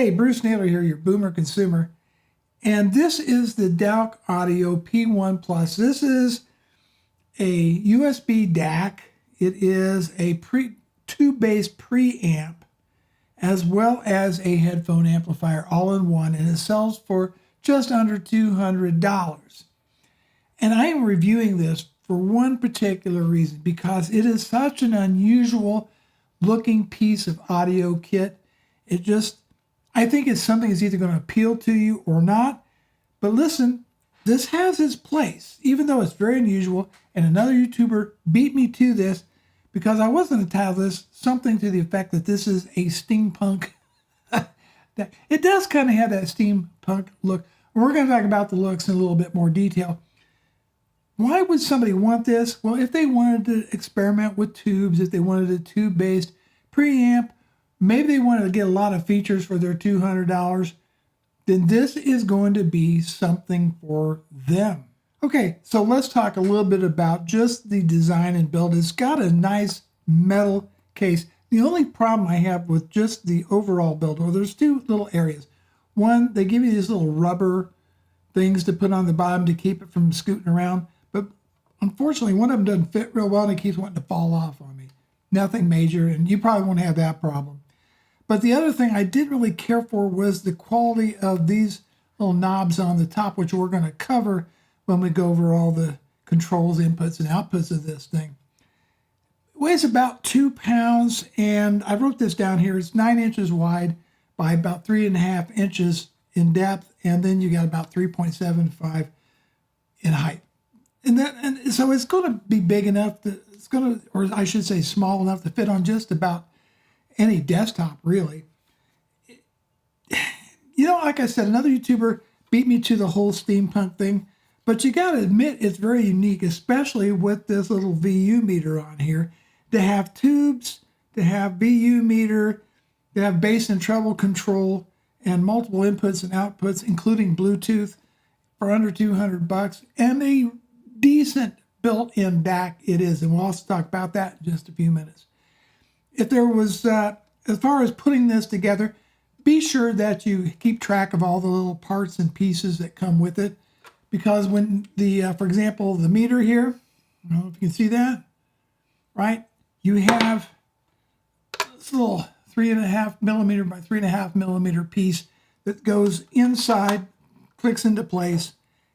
Hey, Bruce Naylor here, your boomer consumer. And this is the Douk Audio P1 Plus. This is a USB DAC. It is a tube-based preamp as well as a headphone amplifier all in one, and it sells for just under $200. And I am reviewing this for one particular reason, because it is such an unusual looking piece of audio kit. I think it's something that's either going to appeal to you or not. But listen, this has its place, even though it's very unusual. And another YouTuber beat me to this because I was going to title this something to the effect that this is a steampunk. It does kind of have that steampunk look. We're going to talk about the looks in a little bit more detail. Why would somebody want this? Well, if they wanted to experiment with tubes, if they wanted a tube-based preamp, maybe they wanted to get a lot of features for their $200, then this is going to be something for them. Okay, so let's talk a little bit about just the design and build. It's got a nice metal case. The only problem I have with just the overall build, well, there's two little areas. One, they give you these little rubber things to put on the bottom to keep it from scooting around. But unfortunately, one of them doesn't fit real well and it keeps wanting to fall off on me. Nothing major, and you probably won't have that problem. But the other thing I didn't really care for was the quality of these little knobs on the top, which we're going to cover when we go over all the controls, inputs, and outputs of this thing. It weighs about 2 pounds, and I wrote this down here. It's 9 inches wide by about 3.5 inches in depth, and then you got about 3.75 in height. And so it's going to be big enough that it's going to, or I should say small enough to fit on just about any desktop, really. You know, like I said, another YouTuber beat me to the whole steampunk thing, but you got to admit it's very unique, especially with this little VU meter on here. To have tubes, to have VU meter, to have bass and treble control, and multiple inputs and outputs, including Bluetooth, for under $200, and a decent built-in DAC it is, and we'll also talk about that in just a few minutes. If there was, as far as putting this together, be sure that you keep track of all the little parts and pieces that come with it, because when for example, the meter here, I don't know if you can see that, right? You have this little 3.5 millimeter by 3.5 millimeter piece that goes inside, clicks into place,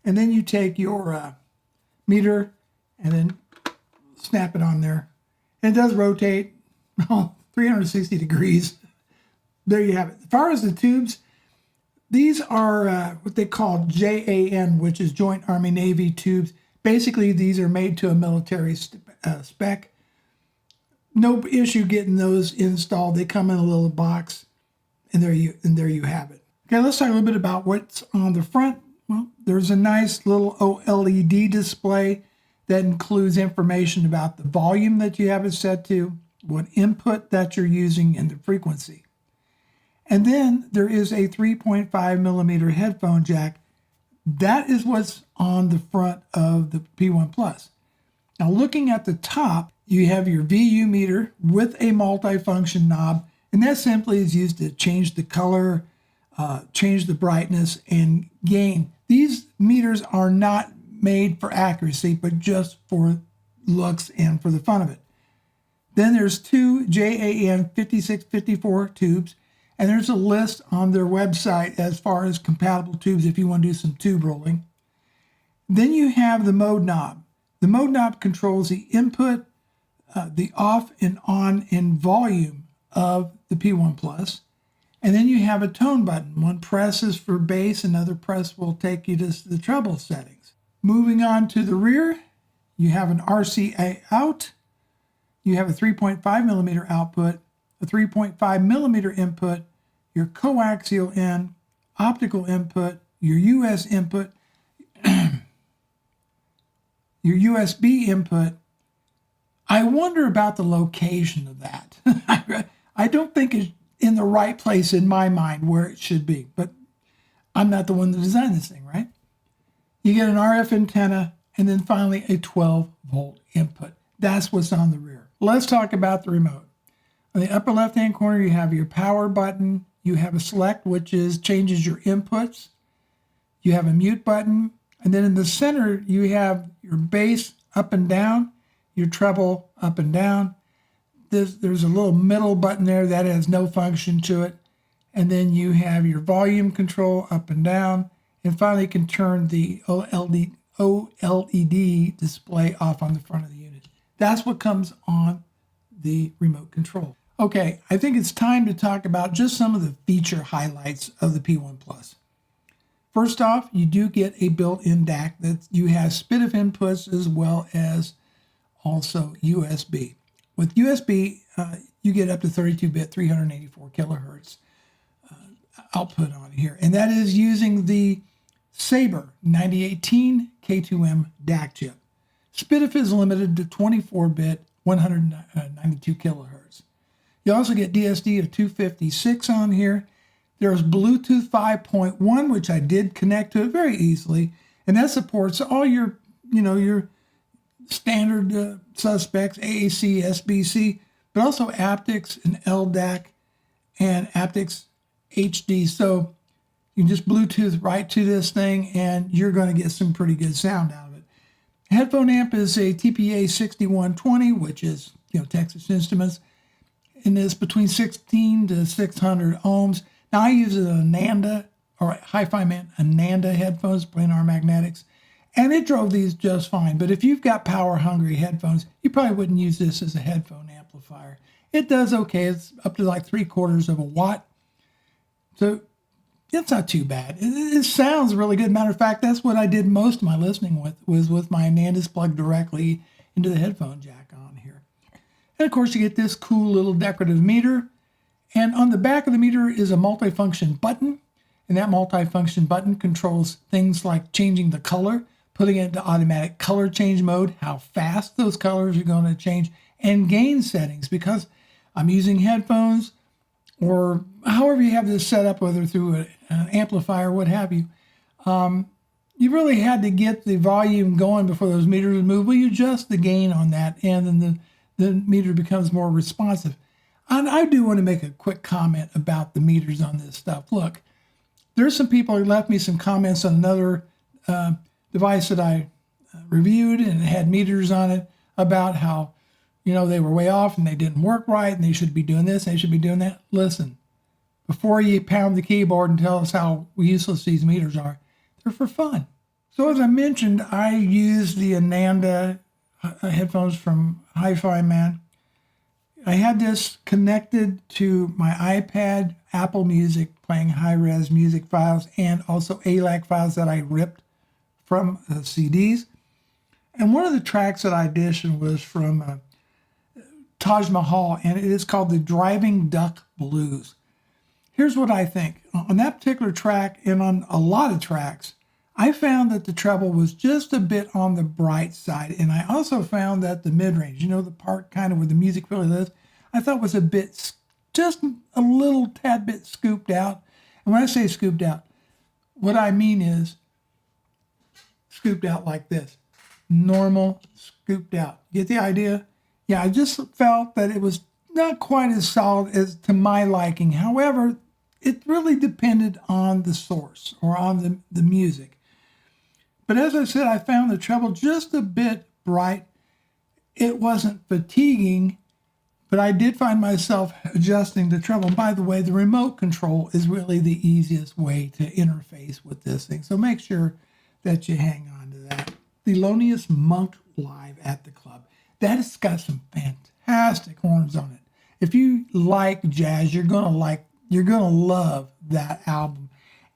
and then you take your meter and then snap it on there. And it does rotate 360 degrees. There you have it. As far as the tubes, these are what they call JAN, which is Joint Army Navy tubes. Basically, these are made to a military spec. No issue getting those installed. They come in a little box, and there you have it. Okay, let's talk a little bit about what's on the front. Well, there's a nice little OLED display that includes information about the volume that you have it set to, what input that you're using, and the frequency. And then there is a 3.5 millimeter headphone jack. That is what's on the front of the P1 Plus. Now, looking at the top, you have your VU meter with a multifunction knob, and that simply is used to change the color, change the brightness, and gain. These meters are not made for accuracy, but just for looks and for the fun of it. Then there's two JAN 5654 tubes, and there's a list on their website as far as compatible tubes if you want to do some tube rolling. Then you have the mode knob. The mode knob controls the input, the off and on and volume of the P1 Plus. And then you have a tone button. One press is for bass, another press will take you to the treble settings. Moving on to the rear, you have an RCA out. You have a 3.5 millimeter output, a 3.5 millimeter input, your coaxial in, optical input, your US input, your USB input. I wonder about the location of that. I don't think it's in the right place in my mind where it should be, but I'm not the one that designed this thing, right? You get an RF antenna, and then finally a 12-volt input. That's what's on the rear. Let's talk about the remote. On the upper left-hand corner, you have your power button, you have a select, which changes your inputs. You have a mute button. And then in the center, you have your bass up and down, your treble up and down. There's a little middle button there that has no function to it. And then you have your volume control up and down. And finally, you can turn the OLED display off on the front of the unit. That's what comes on the remote control. Okay, I think it's time to talk about just some of the feature highlights of the P1 Plus. First off, you do get a built-in DAC that you have SPDIF inputs as well as also USB. With USB, you get up to 32-bit, 384 kilohertz output on here, and that is using the Sabre 9018 K2M DAC chip. SPDIF is limited to 24-bit, 192 kilohertz. You also get DSD of 256 on here. There's Bluetooth 5.1, which I did connect to it very easily, and that supports all your, your standard suspects, AAC, SBC, but also aptics and LDAC and aptics HD. So you can just Bluetooth right to this thing, and you're going to get some pretty good sound out of it. Headphone amp is a TPA 6120, which is Texas Instruments, and it's between 16 to 600 ohms. Now I use an Ananda, or Hi-Fi Man Ananda headphones, planar magnetics, and it drove these just fine. But if you've got power-hungry headphones, you probably wouldn't use this as a headphone amplifier. It does okay. It's up to like 3/4 of a watt. So it's not too bad. It sounds really good. Matter of fact, that's what I did most of my listening was with my Anandis plugged directly into the headphone jack on here. And of course, you get this cool little decorative meter. And on the back of the meter is a multifunction button. And that multifunction button controls things like changing the color, putting it into automatic color change mode, how fast those colors are going to change, and gain settings. Because I'm using headphones, or however you have this set up, whether through an amplifier, what have you, you really had to get the volume going before those meters would move. Well, you adjust the gain on that, and then the meter becomes more responsive. And I do want to make a quick comment about the meters on this stuff. Look, there's some people who left me some comments on another device that I reviewed, and it had meters on it about how, they were way off and they didn't work right and they should be doing this and they should be doing that. Listen, before you pound the keyboard and tell us how useless these meters are, they're for fun. So as I mentioned, I use the Ananda headphones from Hi-Fi Man. I had this connected to my iPad, Apple Music, playing high-res music files, and also ALAC files that I ripped from CDs. And one of the tracks that I auditioned was from Taj Mahal, and it is called the Driving Duck Blues. Here's what I think. On that particular track, and on a lot of tracks, I found that the treble was just a bit on the bright side. And I also found that the mid-range, the part kind of where the music really lives, I thought was a bit, just a little tad bit scooped out. And when I say scooped out, what I mean is scooped out like this. Normal, scooped out. Get the idea? Yeah, I just felt that it was not quite as solid as to my liking. However, it really depended on the source or on the music. But as I said, I found the treble just a bit bright. It wasn't fatiguing, but I did find myself adjusting the treble. And by the way, the remote control is really the easiest way to interface with this thing. So make sure that you hang on to that. Thelonious Monk live at the club. That has got some fantastic horns on it. If you like jazz, you're gonna love that album.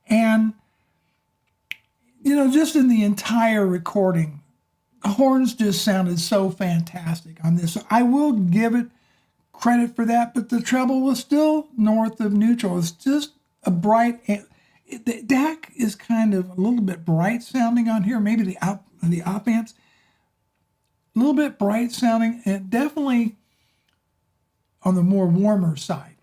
And just in the entire recording, the horns just sounded so fantastic on this. So I will give it credit for that, but the treble was still north of neutral. It's just a bright, the DAC is kind of a little bit bright sounding on here. Maybe the op amps, a little bit bright sounding, and definitely on the more warmer side.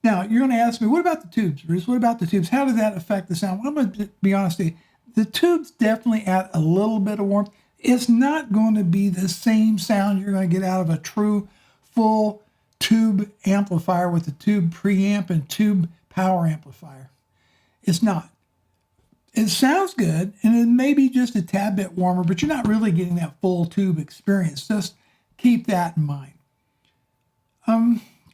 Now, you're going to ask me, what about the tubes, Bruce? What about the tubes? How did that affect the sound? Well, I'm going to be honest with you. The tubes definitely add a little bit of warmth. It's not going to be the same sound you're going to get out of a true full tube amplifier with a tube preamp and tube power amplifier. It's not. It sounds good, and it may be just a tad bit warmer, but you're not really getting that full tube experience. Just keep that in mind.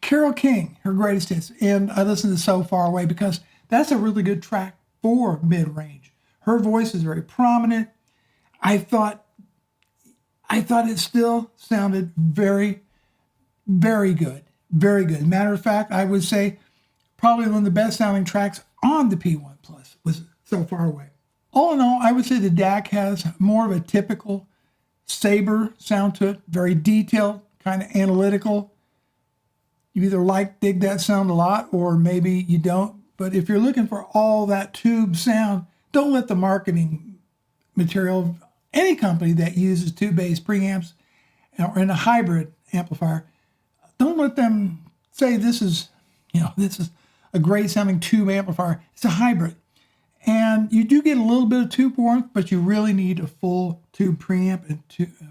Carole King, her greatest hits, and I listen to So Far Away because that's a really good track for mid-range. Her voice is very prominent. I thought it still sounded very, very good. Very good. Matter of fact, I would say probably one of the best sounding tracks on the P1 Plus was So Far Away. All in all, I would say the DAC has more of a typical Sabre sound to it, very detailed, kind of analytical. You either dig that sound a lot, or maybe you don't. But if you're looking for all that tube sound, don't let the marketing material of any company that uses tube-based preamps or in a hybrid amplifier, don't let them say this is a great sounding tube amplifier. It's a hybrid. And you do get a little bit of tube warmth, but you really need a full tube preamp and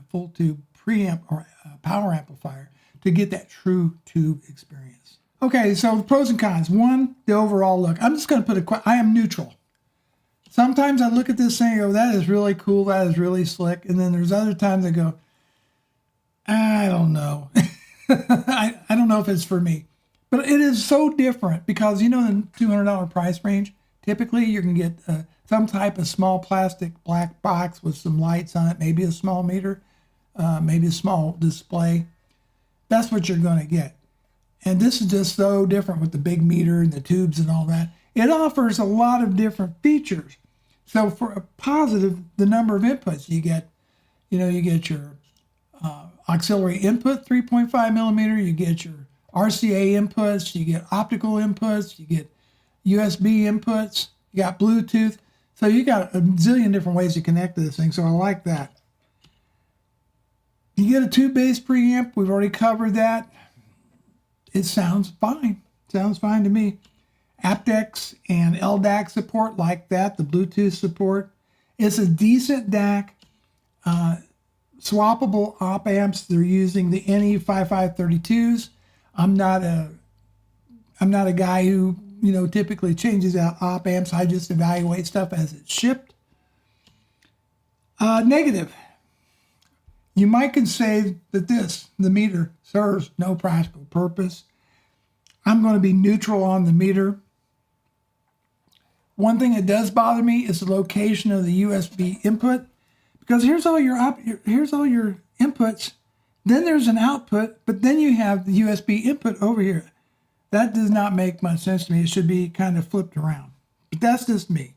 full tube preamp or power amplifier to get that true tube experience. Okay, so the pros and cons. One, the overall look. I'm just going to put I am neutral. Sometimes I look at this thing and go, that is really cool, that is really slick. And then there's other times I go, I don't know. I don't know if it's for me. But it is so different because, in the $200 price range, typically you can get some type of small plastic black box with some lights on it, maybe a small meter, maybe a small display. That's what you're going to get. And this is just so different with the big meter and the tubes and all that. It offers a lot of different features. So for a positive, the number of inputs you get, you get your auxiliary input, 3.5 millimeter, you get your RCA inputs, you get optical inputs, you get USB inputs, you got Bluetooth. So you got a zillion different ways to connect to this thing. So I like that. You get a tube-based preamp. We've already covered that. It sounds fine. Sounds fine to me. aptX and LDAC support like that. The Bluetooth support. It's a decent DAC. Swappable op amps. They're using the NE5532s. I'm not a guy who typically changes out op amps. I just evaluate stuff as it's shipped. Negative. You might can say that the meter, serves no practical purpose. I'm going to be neutral on the meter. One thing that does bother me is the location of the USB input, because here's all your inputs. Then there's an output, but then you have the USB input over here. That does not make much sense to me. It should be kind of flipped around. But that's just me.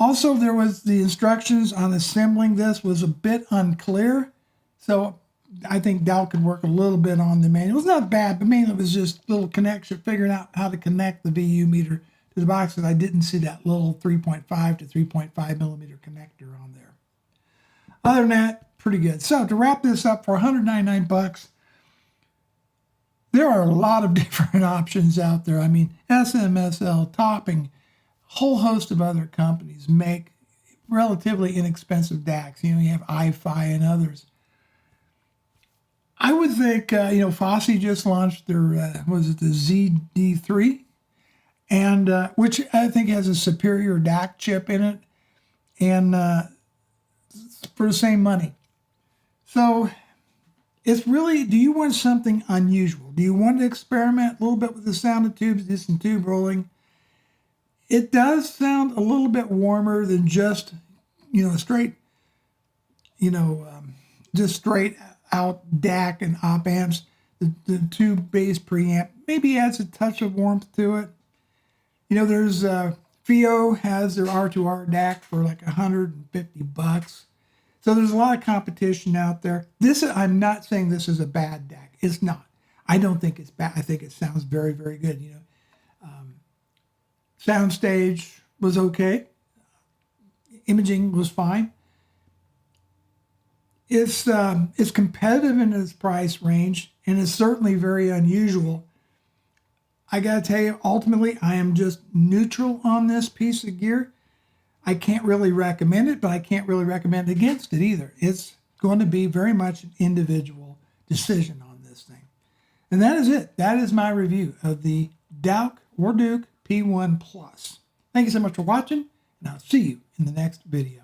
Also, there was the instructions on assembling this was a bit unclear. So I think Douk could work a little bit on the manual. It was not bad, but mainly it was just a little connection, figuring out how to connect the VU meter to the box, because I didn't see that little 3.5 to 3.5 millimeter connector on there. Other than that, pretty good. So to wrap this up, for $199, there are a lot of different options out there. I mean, SMSL, Topping, a whole host of other companies make relatively inexpensive DACs. You have iFi and others. I would think, Fosse just launched their, the ZD3, and which I think has a superior DAC chip in it, and for the same money. So it's really, do you want something unusual? Do you want to experiment a little bit with the sound of tubes, do some tube rolling? It does sound a little bit warmer than just, straight, just straight out DAC and op amps. The tube-based preamp maybe adds a touch of warmth to it. There's FIO has their R2R DAC for like $150. So there's a lot of competition out there. I'm not saying this is a bad DAC. It's not. I don't think it's bad. I think it sounds very, very good. Soundstage was okay. Imaging was fine. It's competitive in its price range, and it's certainly very unusual. I got to tell you, ultimately, I am just neutral on this piece of gear. I can't really recommend it, but I can't really recommend against it either. It's going to be very much an individual decision on this thing. And that is it. That is my review of the Douk or Douk P1 Plus. Thank you so much for watching, and I'll see you in the next video.